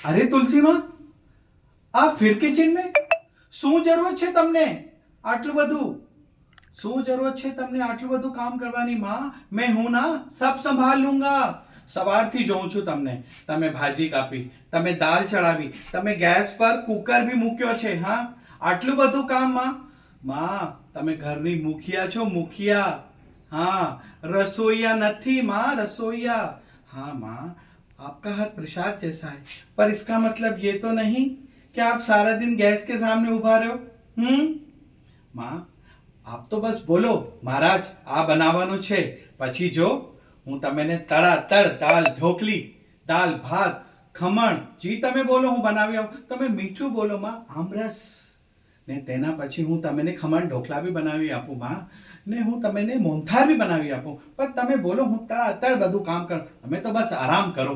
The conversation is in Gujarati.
અરે તુલસીમાં, આ ફિર કિચન में શું જરૂરત છે તમને આટલું બધું? શું જરૂરત છે તમને આટલું બધું કામ કરવાની? માં, મેં હું ના, સબ સંભાળ લૂંગા. સવારથી જોઉં છું તમને. તમે ભાજી કાપી, તમે દાલ ચડાવી, તમે ગેસ પર કુકર બી મૂક્યો છે. હા, આટલું બધું કામ માં? માં, તમે ઘરની મુખિયા છો, મુખિયા. हाँ, रसोईया નથી माँ, रसोईया. हाँ माँ, आपका हाथ प्रसाद जैसा है, पर इसका मतलब ये तो नहीं कि आप सारा दिन गैस के सामने उभा रहे हो. माँ, આપ તો બસ બોલો, મહારાજ આ બનાવવાનું છે, પછી જો હું તમને તળાતળ દાલ ઢોકલી, દાલ ભાત, ખમણ, જી તમે બોલો હું બનાવી આવું. તમે મીઠું બોલો માં, આમરસ, ને તેના પછી હું તમને ખમણ ઢોકલા બી બનાવી આપું માં, ને હું તમને મોહનથાળ બી બનાવી આપું. પણ તમે બોલો, હું તળાતળ બધું કામ કરું, તમે તો બસ આરામ કરો.